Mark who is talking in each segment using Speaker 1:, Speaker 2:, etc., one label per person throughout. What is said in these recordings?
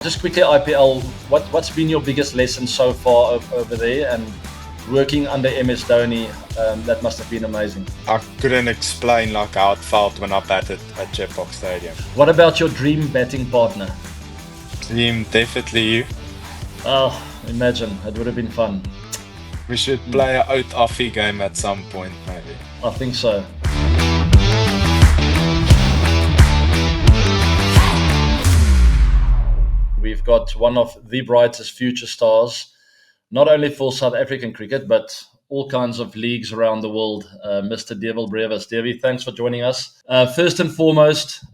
Speaker 1: Just quickly, IPL, what's been your biggest lesson so far over there? And working under MS Dhoni, that must have been amazing.
Speaker 2: I couldn't explain like how it felt when I batted at Chepauk Stadium.
Speaker 1: What about your dream batting partner?
Speaker 2: Liam, definitely you.
Speaker 1: Oh, imagine, it would have been fun.
Speaker 2: We should play a out offie game at some point, maybe.
Speaker 1: I think so. We've got one of the brightest future stars, not only for South African cricket, but all kinds of leagues around the world, Mr. Dewald Brevis. Devi, thanks for joining us. First and foremost,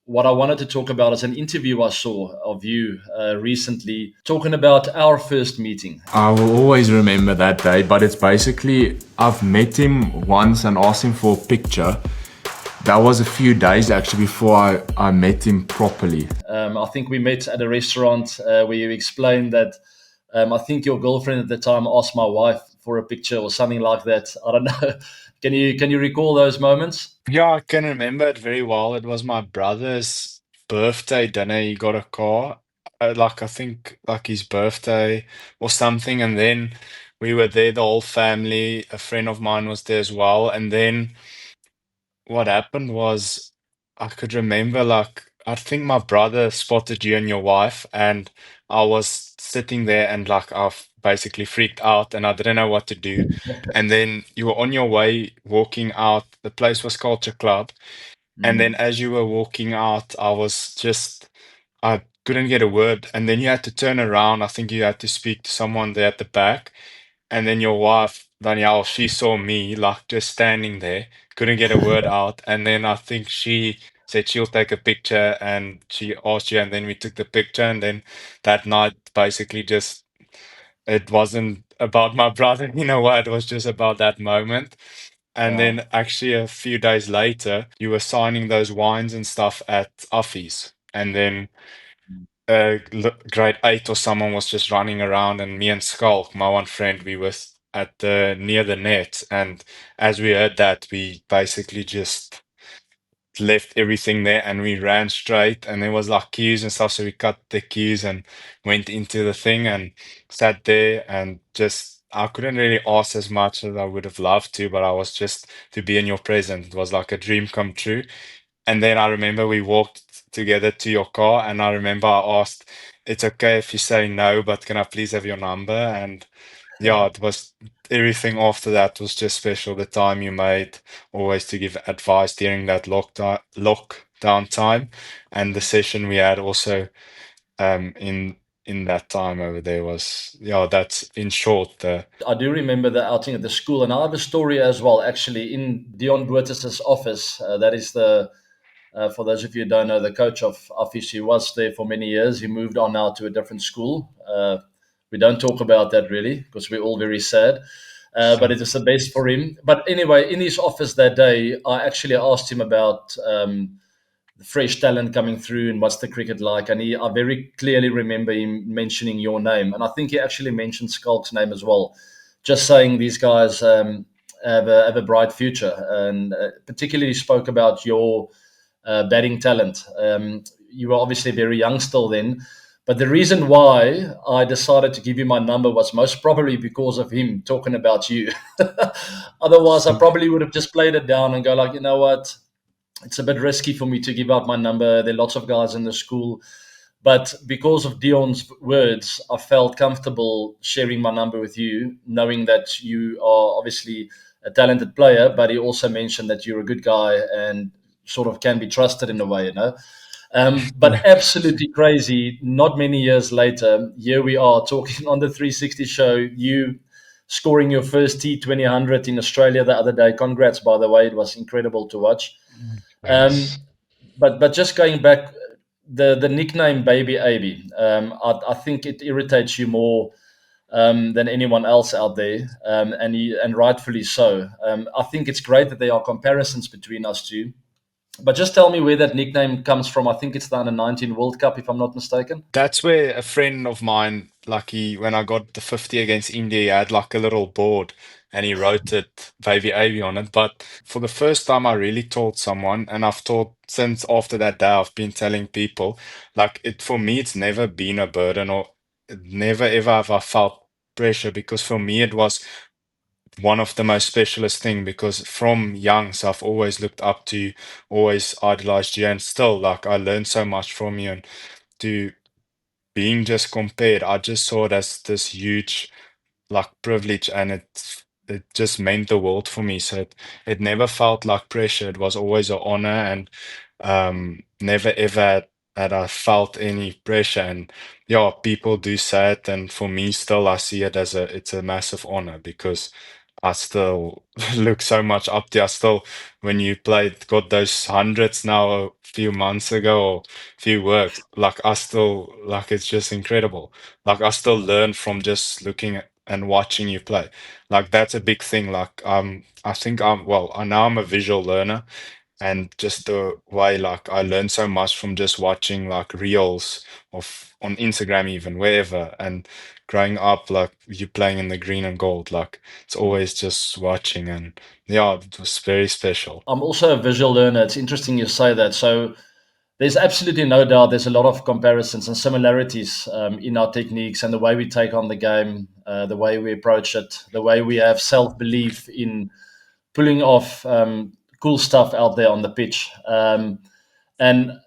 Speaker 1: what I wanted to talk about is an interview I saw of you recently talking about our first meeting.
Speaker 3: I will always remember that day, but it's basically I've met him once and asked him for a picture. That was a few days actually before I met him properly.
Speaker 1: I think we met at a restaurant where you explained that I think your girlfriend at the time asked my wife for a picture or something like that. I don't know. Can you recall those moments?
Speaker 2: Yeah, I can remember it very well. It was my brother's birthday dinner. He got a car, like I think like his birthday or something, and then we were there, the whole family. A friend of mine was there as well, and then what happened was I could remember like I think my brother spotted you and your wife, and I was sitting there and like I've basically freaked out and I didn't know what to do. And then you were on your way walking out. The place was Culture Club. And then
Speaker 1: Mm.
Speaker 2: as you were walking out, I couldn't get a word. And then you had to turn around. I think you had to speak to someone there at the back. And then your wife, Danielle, she saw me like just standing there, couldn't get a word out. And then I think she said she'll take a picture and she asked you, and then we took the picture. And then that night, basically, just it wasn't about my brother, you know what? It was just about that moment. And
Speaker 1: Wow.
Speaker 2: then actually a few days later, you were signing those wines and stuff at Uffy's. And then grade eight or someone was just running around, and me and Skulk, my one friend, we were at the near the net, and as we heard that, we basically just left everything there and we ran straight, and there was like queues and stuff, so we cut the queues and went into the thing and sat there and just I couldn't really ask as much as I would have loved to, but I was just to be in your presence. It was like a dream come true. And then I remember we walked together to your car, and I remember I asked, "It's okay if you say no, but can I please have your number?" And yeah, it was everything after that was just special. The time you made always to give advice during that lockdown time, and the session we had also in that time over there was yeah. That's in short the
Speaker 1: I do remember the outing at the school, and I have a story as well. Actually, in Dion Bottas's office, that is the for those of you who don't know, the coach of Office. He was there for many years. He moved on now to a different school. We don't talk about that really because we're all very sad. But it was the best for him. But anyway, in his office that day, I actually asked him about the fresh talent coming through and what's the cricket like. And I very clearly remember him mentioning your name. And I think he actually mentioned Skulk's name as well, just saying these guys have a bright future. And particularly spoke about your batting talent. You were obviously very young still then. But the reason why I decided to give you my number was most probably because of him talking about you. Otherwise, I probably would have just played it down and go like, you know what, it's a bit risky for me to give out my number. There are lots of guys in the school. But because of Dion's words, I felt comfortable sharing my number with you, knowing that you are obviously a talented player, but he also mentioned that you're a good guy and sort of can be trusted in a way, you know. But absolutely crazy. Not many years later, here we are talking on the 360 show. You scoring your first T20 in Australia the other day. Congrats, by the way. It was incredible to watch.
Speaker 2: thanks.
Speaker 1: Um, but just going back, the nickname Baby Aby, I think it irritates you more than anyone else out there, and rightfully so. I think it's great that there are comparisons between us two. But just tell me where that nickname comes from. I think it's the Under 19 World Cup, if I'm not mistaken.
Speaker 2: That's where a friend of mine, like when I got the 50 against India, he had like a little board and he wrote it, Baby Avy, on it. But for the first time, I really told someone, and I've told since after that day, I've been telling people, like it for me, it's never been a burden or never ever have I felt pressure because for me it was one of the most specialist thing because from young, so I've always looked up to you, always idolized you, and still like I learned so much from you and to being just compared, I just saw it as this huge like privilege and it just meant the world for me. So it never felt like pressure. It was always an honor and never ever had I felt any pressure. And yeah, people do say it, and for me still I see it as it's a massive honor because I still look so much up to you. I still when you played got those hundreds now a few months ago or few works, like I still like it's just incredible. Like I still learn from just looking at and watching you play. Like that's a big thing. Like I think I now I'm a visual learner and just the way like I learned so much from just watching like reels of on Instagram even wherever and growing up like you playing in the green and gold like it's always just watching and yeah it was very special.
Speaker 1: I'm also a visual learner. It's interesting you say that. So there's absolutely no doubt there's a lot of comparisons and similarities in our techniques and the way we take on the game, the way we approach it, the way we have self belief in pulling off cool stuff out there on the pitch. And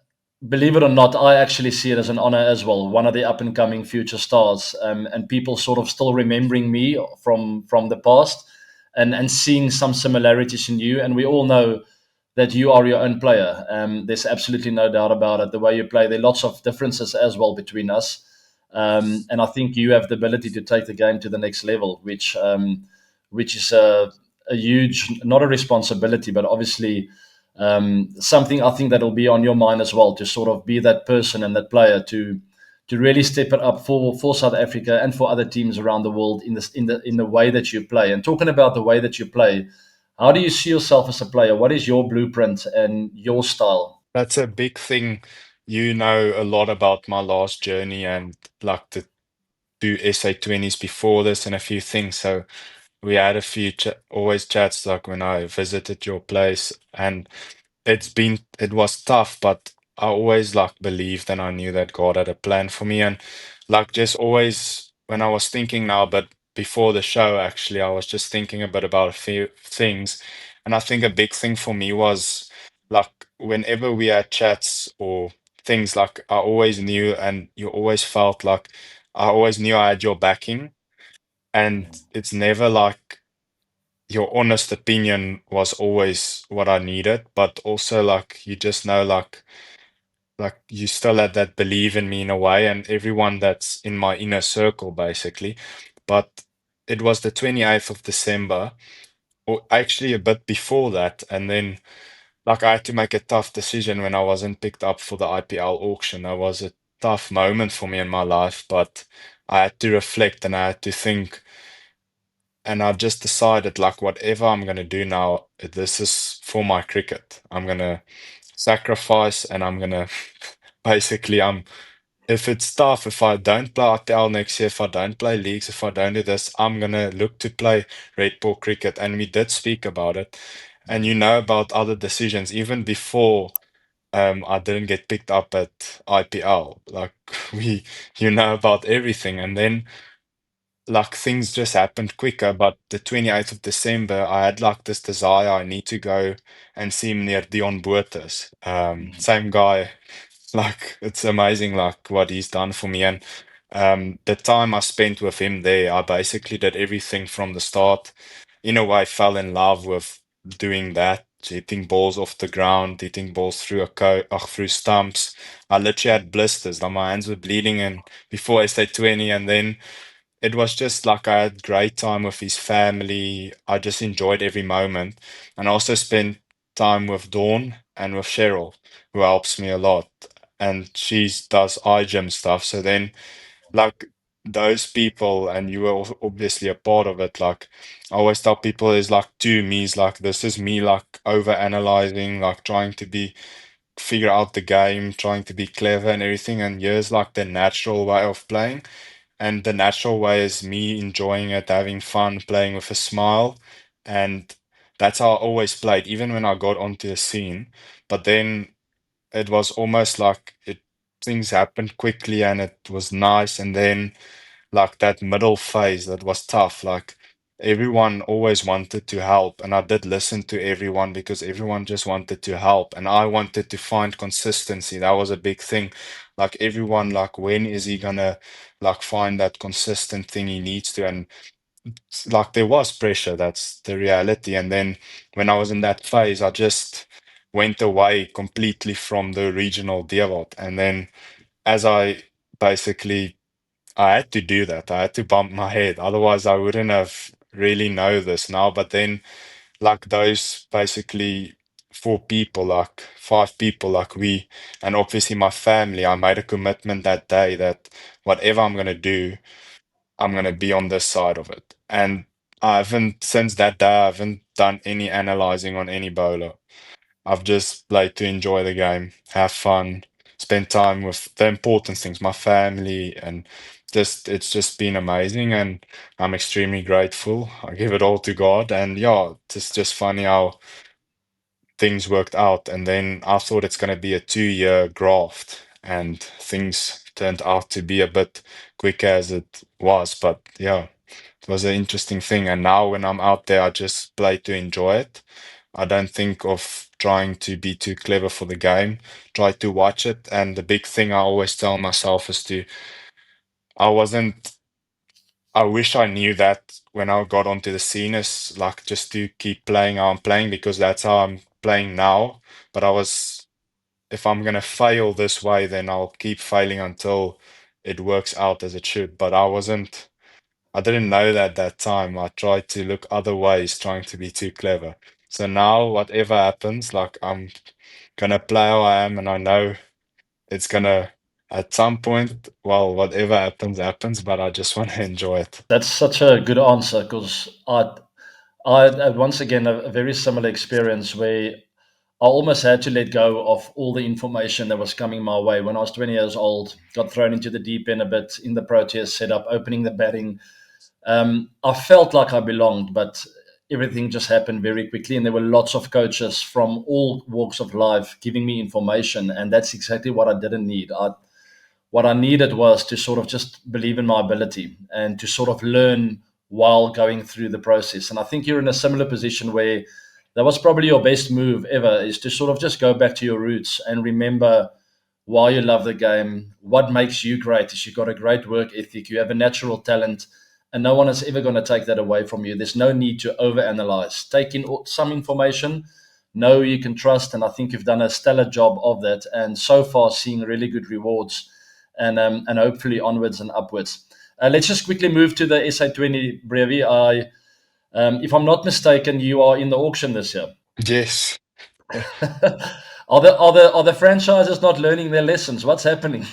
Speaker 1: believe it or not, I actually see it as an honor as well. One of the up and coming future stars, and people sort of still remembering me from the past, and seeing some similarities in you. And we all know that you are your own player. There's absolutely no doubt about it. The way you play, there are lots of differences as well between us. And I think you have the ability to take the game to the next level, which is a huge, not a responsibility, but obviously something I think that'll be on your mind as well, to sort of be that person and that player to really step it up for South Africa and for other teams around the world in the way that you play. And talking about the way that you play, how do you see yourself as a player? What is your blueprint and your style?
Speaker 2: That's a big thing. You know a lot about my last journey and like the two SA20s before this and a few things. So we had a few always chats like when I visited your place and it was tough, but I always like believed and I knew that God had a plan for me and like just always when I was thinking now, but before the show actually I was just thinking a bit about a few things and I think a big thing for me was like whenever we had chats or things like I always knew and you always felt like I always knew I had your backing and it's never like your honest opinion was always what I needed, but also like you just know like you still had that belief in me in a way, and everyone that's in my inner circle basically. But it was the 28th of December, or actually a bit before that, and then like I had to make a tough decision when I wasn't picked up for the IPL auction. That was a tough moment for me in my life, but I had to reflect and I had to think and I just decided like whatever I'm gonna do now, this is for my cricket. I'm gonna sacrifice and I'm gonna basically if it's tough, if I don't play IPL next year, if I don't play leagues, if I don't do this, I'm gonna look to play red ball cricket. And we did speak about it. And you know about other decisions, even before I didn't get picked up at IPL. Like we you know about everything. And then like things just happened quicker, but the 28th of December, I had like this desire, I need to go and see him near Dewald Brevis. Same guy, like it's amazing like what he's done for me. And the time I spent with him there, I basically did everything from the start. In a way, fell in love with doing that, hitting balls off the ground, hitting balls through through stumps. I literally had blisters, like my hands were bleeding and before I say 20, and then it was just like I had great time with his family. I just enjoyed every moment. And I also spent time with Dawn and with Cheryl, who helps me a lot. And she does iGym stuff. So then, like, those people, and you were obviously a part of it. Like, I always tell people, is like two me's like, this is me, like, over analyzing, like, trying to figure out the game, trying to be clever and everything. And here's like the natural way of playing And the natural way is me enjoying it, having fun, playing with a smile. And that's how I always played, even when I got onto the scene. But then it was almost like things happened quickly and it was nice. And then like that middle phase that was tough. Like everyone always wanted to help, and I did listen to everyone because everyone just wanted to help, and I wanted to find consistency. That was a big thing. Like everyone, like when is he gonna like find that consistent thing he needs to? And like there was pressure. That's the reality. And then when I was in that phase, I just went away completely from the regional Dewald, and then as I basically I had to do that. I had to bump my head. Otherwise, I wouldn't have really know this now. But then, like those basically four people, like five people, like we, and obviously my family, I made a commitment that day that whatever I'm gonna do, I'm gonna be on this side of it. And I haven't, since that day, I haven't done any analyzing on any bowler. I've just played to enjoy the game, have fun, spend time with the important things, my family, and just it's just been amazing, and I'm extremely grateful. I give it all to God, and yeah, it's just funny how things worked out. And then I thought it's going to be a 2-year graft, and things turned out to be a bit quicker as it was. But yeah, it was an interesting thing. And now when I'm out there, I just play to enjoy it. I don't think of trying to be too clever for the game. Try to watch it. And the big thing I always tell myself is I wasn't, I wish I knew that when I got onto the scene is like just to keep playing how I'm playing because that's how I'm playing now. But if I'm gonna fail this way, then I'll keep failing until it works out as it should. But I didn't know that time. I tried to look other ways, trying to be too clever. So now, whatever happens, like I'm gonna play how I am, and I know it's gonna at some point, well, whatever happens, happens, but I just want to enjoy it.
Speaker 1: That's such a good answer because I had once again a very similar experience where I almost had to let go of all the information that was coming my way. When I was 20 years old, got thrown into the deep end a bit in the Proteas setup, opening the batting. I felt like I belonged, but everything just happened very quickly. And there were lots of coaches from all walks of life giving me information. And that's exactly what I didn't need. What I needed was to sort of just believe in my ability and to sort of learn while going through the process. And I think you're in a similar position where that was probably your best move ever is to sort of just go back to your roots and remember why you love the game. What makes you great is you've got a great work ethic, you have a natural talent, and no one is ever going to take that away from you. There's no need to overanalyze. Take in some information, know you can trust, and I think you've done a stellar job of that. And so far, seeing really good rewards and hopefully onwards and upwards. Let's just quickly move to the SA20 Brevi. If I'm not mistaken, you are in the auction this year.
Speaker 2: Yes.
Speaker 1: Are the franchises not learning their lessons? What's happening?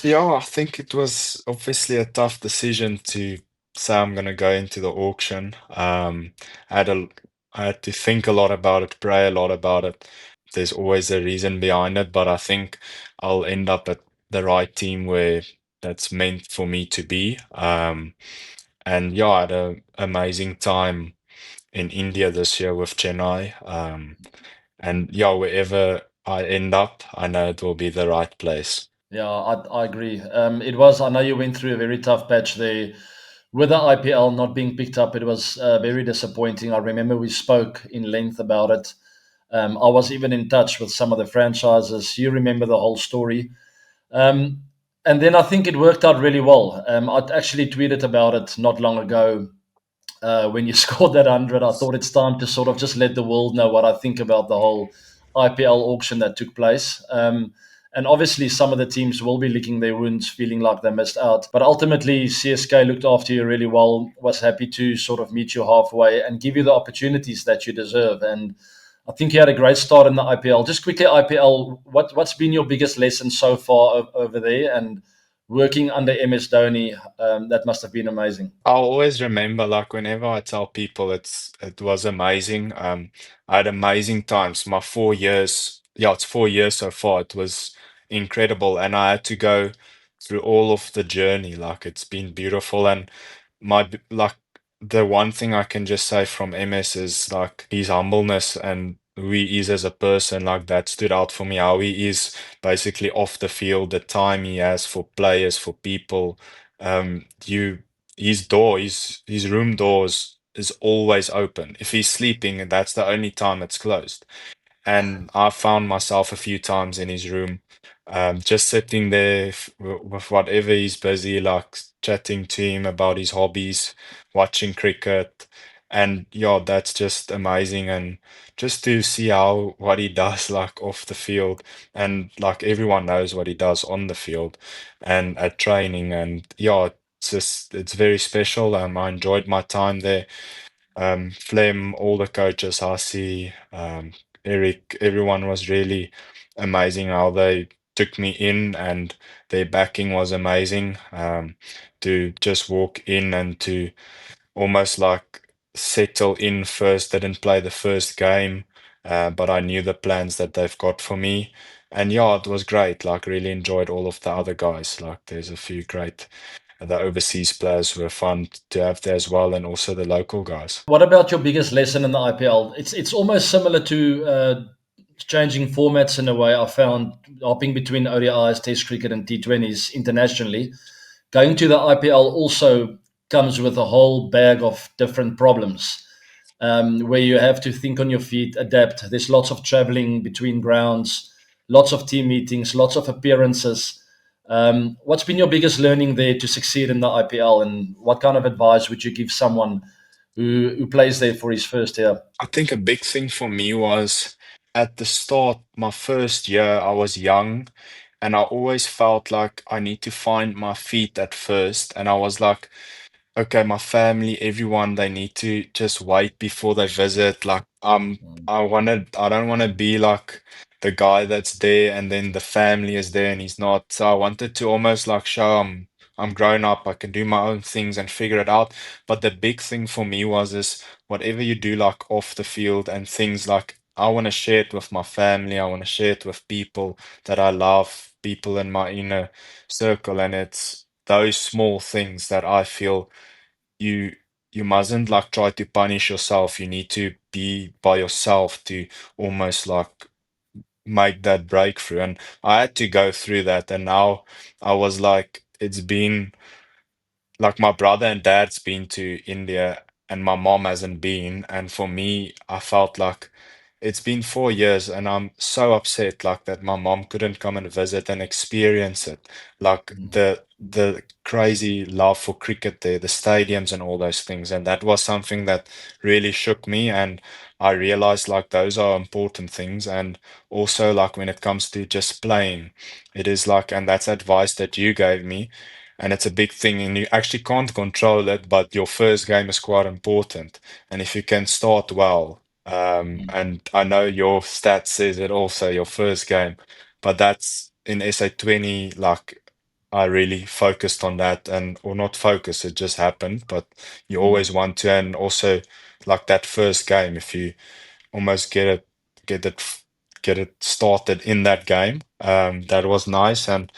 Speaker 2: Yeah, I think it was obviously a tough decision to say I'm gonna go into the auction. I had a, I had to think a lot about it, pray a lot about it. There's always a reason behind it, but I think I'll end up at the right team where that's meant for me to be. And yeah, I had an amazing time in India this year with Chennai. And yeah, wherever I end up, I know it will be the right place.
Speaker 1: Yeah, I agree. It was. I know you went through a very tough patch there with the IPL not being picked up. It was very disappointing. I remember we spoke in length about it. I was even in touch with some of the franchises. You remember the whole story. Um, and then I think it worked out really well. I actually tweeted about it not long ago when you scored that 100. I thought it's time to sort of just let the world know what I think about the whole IPL auction that took place. And obviously, some of the teams will be licking their wounds, feeling like they missed out. But ultimately, CSK looked after you really well, was happy to sort of meet you halfway and give you the opportunities that you deserve. And I think you had a great start in the IPL. Just quickly, IPL, what's been your biggest lesson so far over there? And working under MS Dhoni, that must have been amazing.
Speaker 2: I'll always remember, like whenever I tell people it was amazing. I had amazing times. My 4 years, yeah, it's 4 years so far. It was incredible, and I had to go. through all of the journey. Like it's been beautiful, and like the one thing I can just say from MS is like his humbleness and who he is as a person. Like that stood out for me. How he is basically off the field, the time he has for players, for people. You his room doors is always open. If he's sleeping, that's the only time it's closed. And I found myself a few times in his room, just sitting there with whatever he's busy, like chatting to him about his hobbies, watching cricket. And yeah, that's just amazing. And just to see how what he does like off the field, and like everyone knows what he does on the field and at training. And yeah, it's very special. I enjoyed my time there. Flem, all the coaches, Hasi, Eric, everyone was really amazing how they took me in, and their backing was amazing. To just walk in and to almost like settle in first, didn't play the first game, but I knew the plans that they've got for me. And yeah, it was great. Like, really enjoyed all of the other guys. Like, there's a few great, the overseas players were fun to have there as well, and also the local guys.
Speaker 1: What about your biggest lesson in the IPL? It's almost similar to changing formats in a way. I found hopping between ODIs, Test cricket, and T20s internationally. Going to the IPL also comes with a whole bag of different problems, where you have to think on your feet, adapt. There's lots of traveling between grounds, lots of team meetings, lots of appearances. What's been your biggest learning there to succeed in the IPL, and what kind of advice would you give someone who plays there for his first year?
Speaker 2: I think a big thing for me was at the start, my first year, I was young, and I always felt like I need to find my feet at first. And I was like, okay, my family, everyone, they need to just wait before they visit. Like, I don't want to be like the guy that's there and then the family is there and he's not. So I wanted to almost like show I'm grown up, I can do my own things and figure it out. But the big thing for me was is whatever you do like off the field and things like I want to share it with my family, I want to share it with people that I love, people in my inner circle, and it's those small things that I feel you you mustn't like try to punish yourself. You need to be by yourself to almost like make that breakthrough. And I had to go through that. And now I was like, it's been like my brother and dad's been to India and my mom hasn't been. And for me, I felt like it's been 4 years and I'm so upset like that my mom couldn't come and visit and experience it. Like the crazy love for cricket there, the stadiums and all those things. And that was something that really shook me. And I realized like those are important things. And also like when it comes to just playing, it is like, and that's advice that you gave me, and it's a big thing and you actually can't control it, but your first game is quite important. And if you can start well, and I know your stats says it also, your first game, but that's in SA20, like I really focused on that, and or not focus, it just happened, but you always want to. And also like that first game, if you almost get it get it started in that game, that was nice. And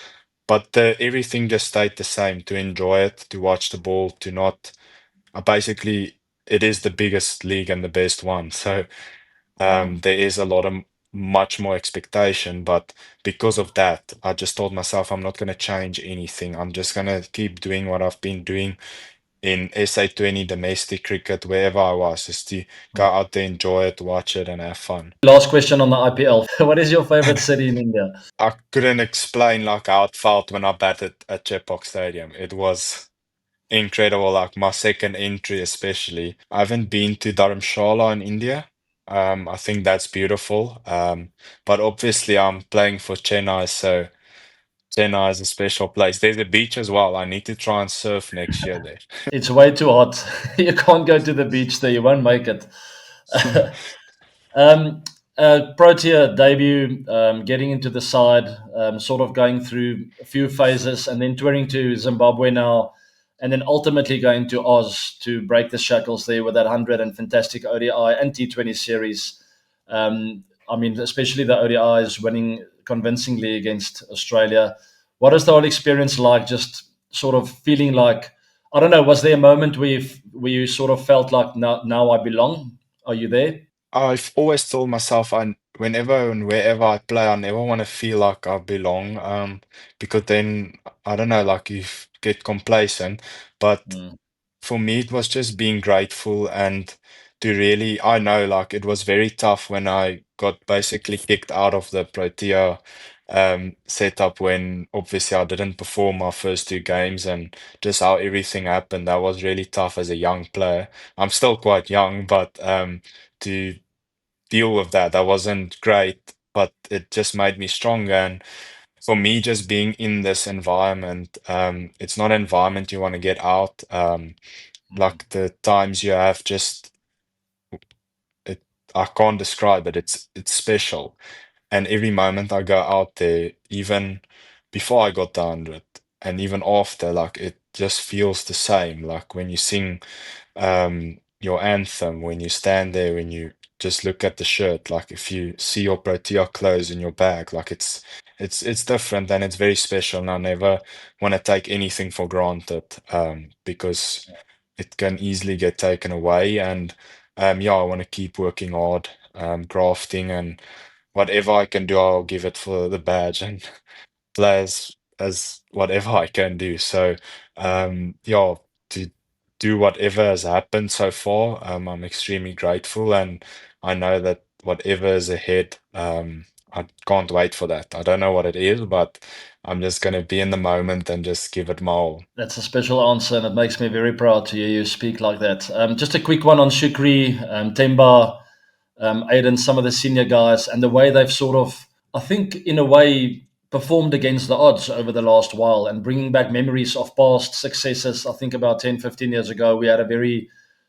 Speaker 2: but everything just stayed the same, to enjoy it, to watch the ball, to not basically it is the biggest league and the best one. So there is a lot of much more expectation, but because of that, I just told myself I'm not going to change anything. I'm just going to keep doing what I've been doing in SA20 domestic cricket, wherever I was, just to go out there, enjoy it, watch it, and have fun.
Speaker 1: Last question on the IPL. What is your favorite city in India?
Speaker 2: I couldn't explain like how it felt when I batted at Chepauk Stadium. It was incredible, like my second entry especially. I haven't been to Dharamshala in India. I think that's beautiful. But obviously I'm playing for Chennai, so Chennai is a special place. There's a beach as well. I need to try and surf next year there.
Speaker 1: It's way too hot. You can't go to the beach there. You won't make it. Um, Protea debut, getting into the side, sort of going through a few phases, and then touring to Zimbabwe now, and then ultimately going to Oz to break the shackles there with that 100 and fantastic ODI and T20 series. I mean, especially the ODIs winning convincingly against Australia. What is the whole experience like? Just sort of feeling like, I don't know. Was there a moment where you sort of felt like now I belong? Are you there?
Speaker 2: I've always told myself I whenever and wherever I play, I never want to feel like I belong. Because then I don't know, like you get complacent. But
Speaker 1: Mm,
Speaker 2: for me, it was just being grateful and to really, I know like it was very tough when I got basically kicked out of the Protea setup when obviously I didn't perform my first two games and just how everything happened. That was really tough as a young player. I'm still quite young, but to deal with that, that wasn't great, but it just made me stronger. And for me, just being in this environment, it's not an environment you want to get out.
Speaker 1: mm.
Speaker 2: Like the times you have just it I can't describe it. It's special. And every moment I go out there, even before I got the 100 and even after, like it just feels the same. Like when you sing your anthem, when you stand there, when you just look at the shirt, like if you see your Protea clothes in your bag, like it's different and it's very special. And I never want to take anything for granted, because it can easily get taken away. And yeah, I want to keep working hard, grafting, and whatever I can do, I'll give it for the badge and play as whatever I can do. So yeah, to do whatever has happened so far, I'm extremely grateful, and I know that whatever is ahead, I can't wait for that. I don't know what it is, but I'm just gonna be in the moment and just give it my all.
Speaker 1: That's a special answer, and it makes me very proud to hear you speak like that. Just a quick one on Shukri, Temba, Aiden, some of the senior guys, and the way they've sort of, I think, in a way, performed against the odds over the last while and bringing back memories of past successes. I think about 10, 15 years ago, we had a very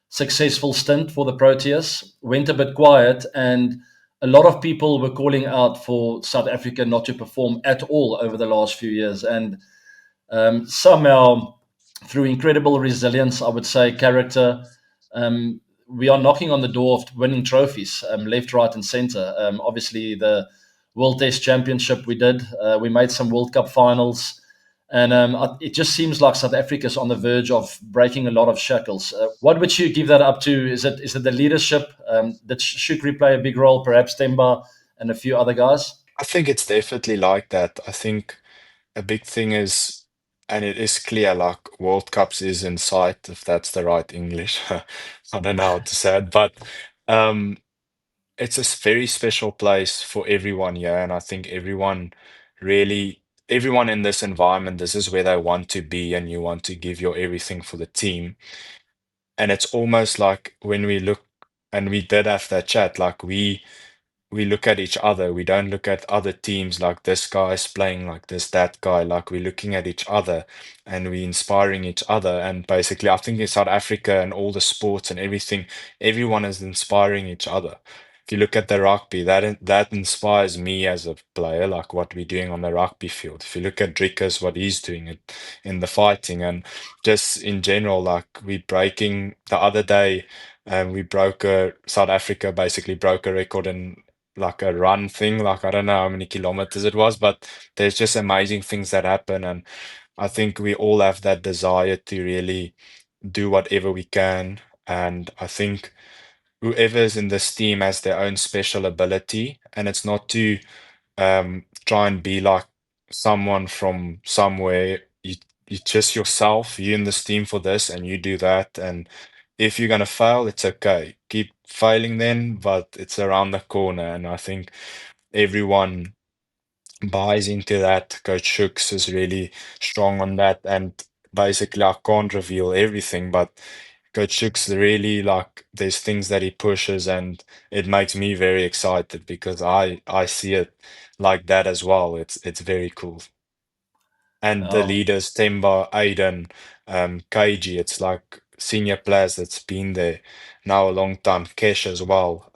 Speaker 1: successful stint for the Proteas, went a bit quiet, and a lot of people were calling out for South Africa not to perform at all over the last few years. And somehow, through incredible resilience, I would say, character, we are knocking on the door of winning trophies, left, right, and centre. Obviously, the World Test Championship we did, we made some World Cup finals, and it just seems like South Africa is on the verge of breaking a lot of shackles. What would you give that up to? Is it the leadership? Did Shukri play a big role? Perhaps Temba and a few other guys.
Speaker 2: I think it's definitely like that. I think a big thing is, and it is clear, like World Cups is in sight, if that's the right English. I don't know how to say it, but um, it's a very special place for everyone here, and I think everyone in this environment, this is where they want to be, and you want to give your everything for the team. And it's almost like when we look, and we did have that chat, like we look at each other. We don't look at other teams like this guy's playing like this, that guy. Like we're looking at each other and we inspiring each other. And basically, I think in South Africa and all the sports and everything, everyone is inspiring each other. If you look at the rugby, that inspires me as a player, like what we're doing on the rugby field. If you look at Drickus, what he's doing in the fighting, and just in general, like we breaking the other day, we broke a South Africa basically broke a record in like a run thing. Like I don't know how many kilometers it was, but there's just amazing things that happen. And I think we all have that desire to really do whatever we can. And I think whoever's in this team has their own special ability, and it's not to try and be like someone from somewhere. You just yourself, you in this team for this, and you do that. And if you're gonna fail, it's okay. Keep failing then, but it's around the corner. And I think everyone buys into that. Coach Shooks is really strong on that. And basically, I can't reveal everything, but Coach Shooks really like there's things that he pushes, and it makes me very excited because I see it like that as well. It's very cool. And the
Speaker 1: Oh,
Speaker 2: leaders, Temba, Aiden, KG, it's like senior players that's been there now a long time. Kesh as well.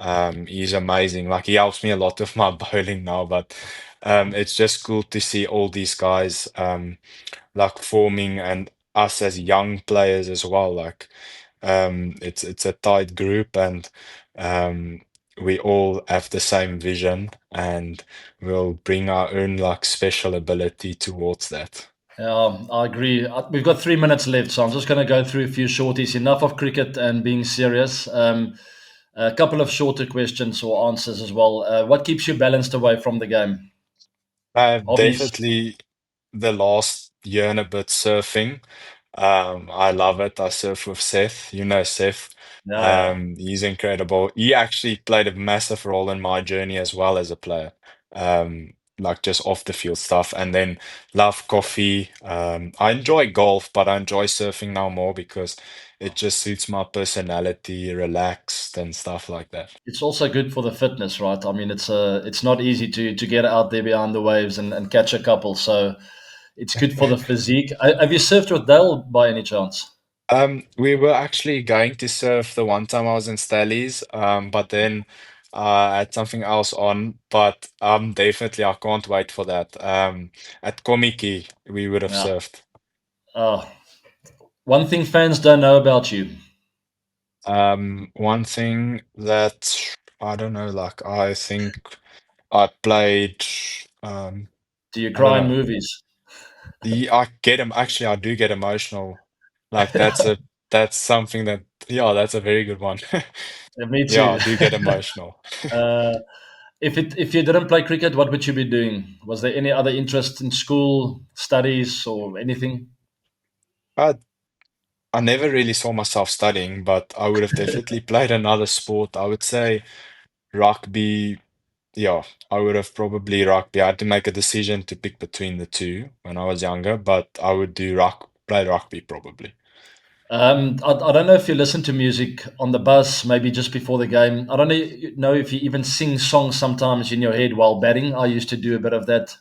Speaker 2: He's amazing. Like he helps me a lot with my bowling now, but it's just cool to see all these guys like forming and us as young players as well. Like it's a tight group, and um we all have the same vision and we'll bring our own like special ability towards that.
Speaker 1: I agree. We've got 3 minutes left, so I'm just going to go through a few shorties. Enough of cricket and being serious. A couple of shorter questions or answers as well. What keeps you balanced away from the game? Hobbies?
Speaker 2: Definitely the last year and a bit surfing. I love it. I surf with Seth. You know Seth.
Speaker 1: Yeah, yeah.
Speaker 2: He's incredible. He actually played a massive role in my journey as well as a player. Like just off the field stuff. And then love coffee. I enjoy golf, but I enjoy surfing now more because it just suits my personality, relaxed and stuff like that.
Speaker 1: It's also good for the fitness, right? I mean, it's not easy to get out there behind the waves and catch a couple. So it's good for the physique. Have you surfed with Dale by any chance?
Speaker 2: We were actually going to surf the one time I was in Stellies, but then I had something else on. But definitely I can't wait for that. At Komiki we would have
Speaker 1: Yeah.
Speaker 2: surfed.
Speaker 1: Oh, one thing fans don't know about you.
Speaker 2: One thing that I don't know, like I think I played.
Speaker 1: Do you
Speaker 2: I don't
Speaker 1: cry in
Speaker 2: know.
Speaker 1: movies?
Speaker 2: I get him. Actually, I do get emotional. Like that's something that yeah, that's a very good one.
Speaker 1: Yeah, me
Speaker 2: Yeah,
Speaker 1: too.
Speaker 2: I do get emotional.
Speaker 1: uh, if you didn't play cricket, what would you be doing? Was there any other interest in school, studies, or anything?
Speaker 2: I I never really saw myself studying, but I would have definitely played another sport. I would say rugby. Yeah, I would have probably rugby. I had to make a decision to pick between the two when I was younger, but I would do play rugby probably.
Speaker 1: I don't know if you listen to music on the bus, maybe just before the game. I don't know if you even sing songs sometimes in your head while batting. I used to do a bit of that.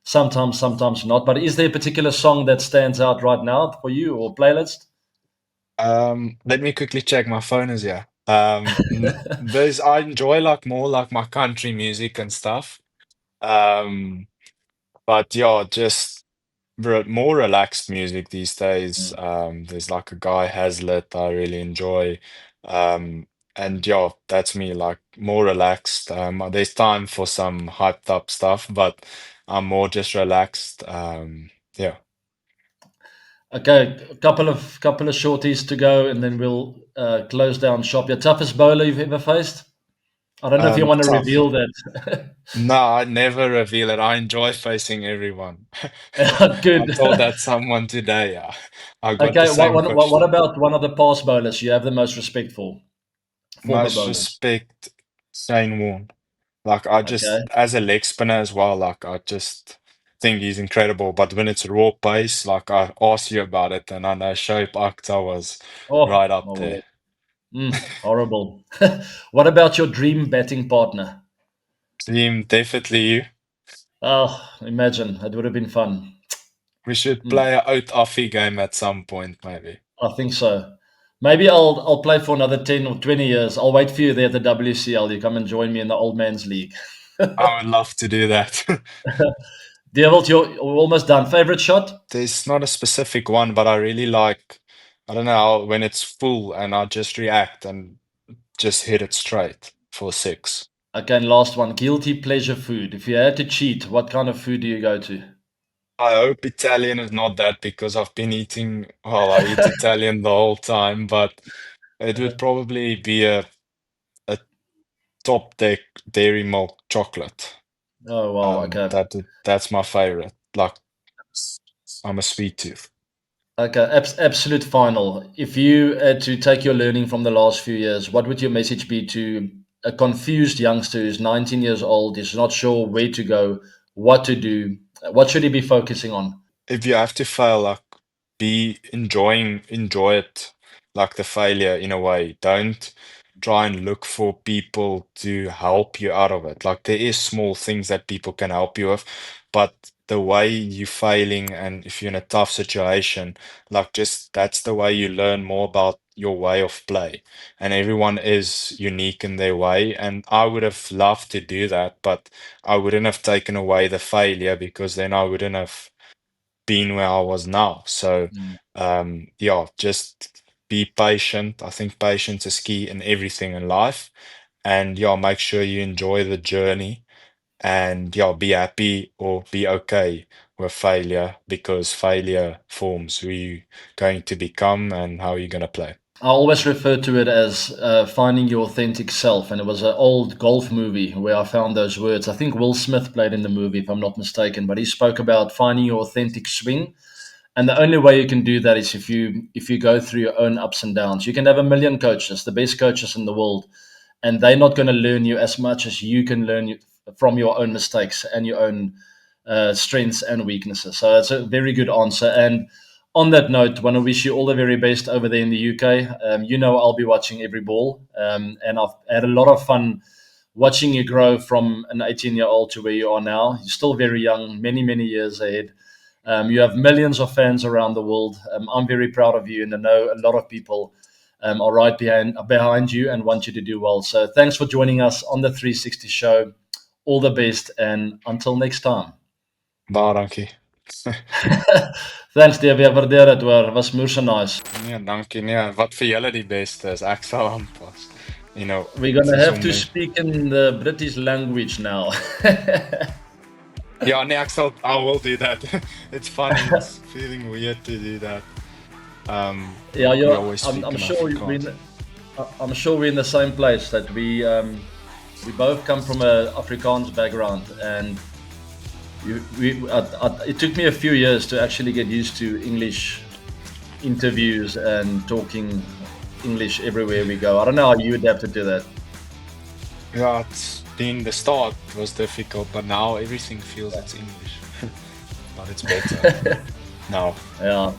Speaker 1: Sometimes, sometimes not. But is there a particular song that stands out right now for you or playlist?
Speaker 2: Let me quickly check. My phone is here. There's I enjoy like more like my country music and stuff. Um, but yeah, just more relaxed music these days.
Speaker 1: Mm.
Speaker 2: There's like a guy Hazlitt I really enjoy. Um, and yeah, that's me, like more relaxed. There's time for some hyped up stuff, but I'm more just relaxed. Yeah.
Speaker 1: Okay, a couple of shorties to go, and then we'll close down shop. Your toughest bowler you've ever faced? I don't know if you want to
Speaker 2: Tough.
Speaker 1: reveal that.
Speaker 2: No, I never reveal it. I enjoy facing everyone. I
Speaker 1: Good.
Speaker 2: told that someone today. I got the
Speaker 1: Okay,
Speaker 2: same
Speaker 1: what
Speaker 2: question.
Speaker 1: about one of the past bowlers you have the most respect for? Former
Speaker 2: Most
Speaker 1: bowlers.
Speaker 2: respect, Shane Warne. Like I
Speaker 1: Okay.
Speaker 2: just, as a leg spinner as well, like I just think he's incredible. But when it's raw pace, like I asked you about it, and I know Chepauk was
Speaker 1: Oh,
Speaker 2: right up
Speaker 1: my
Speaker 2: there.
Speaker 1: word. Horrible. What about your dream batting partner?
Speaker 2: Team, definitely you.
Speaker 1: Oh, imagine. It would have been fun.
Speaker 2: We should
Speaker 1: Hmm,
Speaker 2: play a out Offie game at some point, maybe.
Speaker 1: I think so. Maybe I'll play for another 10 or 20 years. I'll wait for you there at the WCL. You come and join me in the old man's league.
Speaker 2: I would love to do that.
Speaker 1: Dewald, you're almost done. Favorite shot?
Speaker 2: There's not a specific one, but I really like, I don't know, when it's full and I just react and just hit it straight for six.
Speaker 1: Okay, and last one. Guilty pleasure food. If you had to cheat, what kind of food do you go to?
Speaker 2: I hope Italian is not that because I've been eating, well, I eat Italian the whole time, but it would probably be a top deck dairy milk chocolate.
Speaker 1: Oh, wow. Okay.
Speaker 2: That's my favorite. Like, I'm a sweet tooth.
Speaker 1: Okay, absolute final. If you had to take your learning from the last few years, what would your message be to a confused youngster who's 19 years old, is not sure where to go, what to do? What should he be focusing on?
Speaker 2: If you have to fail, like enjoy it, like the failure in a way. Don't try and look for people to help you out of it. Like there is small things that people can help you with, but the way you failing and if you're in a tough situation, like just that's the way you learn more about your way of play. And everyone is unique in their way. And I would have loved to do that, but I wouldn't have taken away the failure because then I wouldn't have been where I was now. So,
Speaker 1: Mm.
Speaker 2: yeah, just be patient. I think patience is key in everything in life. and yeah, make sure you enjoy the journey, and yeah, be happy or be okay with failure, because failure forms who you're going to become and how you're going to play.
Speaker 1: I always refer to it as finding your authentic self, and it was an old golf movie where I found those words. I think Will Smith played in the movie, if I'm not mistaken, but he spoke about finding your authentic swing. And the only way you can do that is if you go through your own ups and downs. You can have a million coaches, the best coaches in the world, and they're not going to learn you as much as you can learn from your own mistakes and your own strengths and weaknesses. So it's a very good answer. And on that note, I want to wish you all the very best over there in the UK. I'll be watching every ball, and I've had a lot of fun watching you grow from an 18-year-old to where you are now. You're still very young, many, many years ahead. You have millions of fans around the world. I'm very proud of you, and I know a lot of people are right behind you and want you to do well. So thanks for joining us on the 360 show. All the best, and until next time.
Speaker 2: Baie dankie.
Speaker 1: Thanks, Davey. Ek waardeer dit hoor. Was moer so nice.
Speaker 2: Nee, dankie. Nee, wat vir julle die beste is, ek sal aanpas.
Speaker 1: We're going to
Speaker 2: soos
Speaker 1: have
Speaker 2: om
Speaker 1: to
Speaker 2: net-
Speaker 1: speak in the British language now.
Speaker 2: Ja, nee, I will do that. It's funny, it's feeling weird to do that.
Speaker 1: Yeah,
Speaker 2: we always speak
Speaker 1: I'm
Speaker 2: in
Speaker 1: sure
Speaker 2: Afrikaans.
Speaker 1: I'm sure we're in the same place, that we both come from a Afrikaans background, and it took me a few years to actually get used to English interviews and talking English everywhere we go. I don't know how you adapted to that.
Speaker 2: Yeah, the start was difficult, but now everything feels it's English. But it's better now.
Speaker 1: Yeah.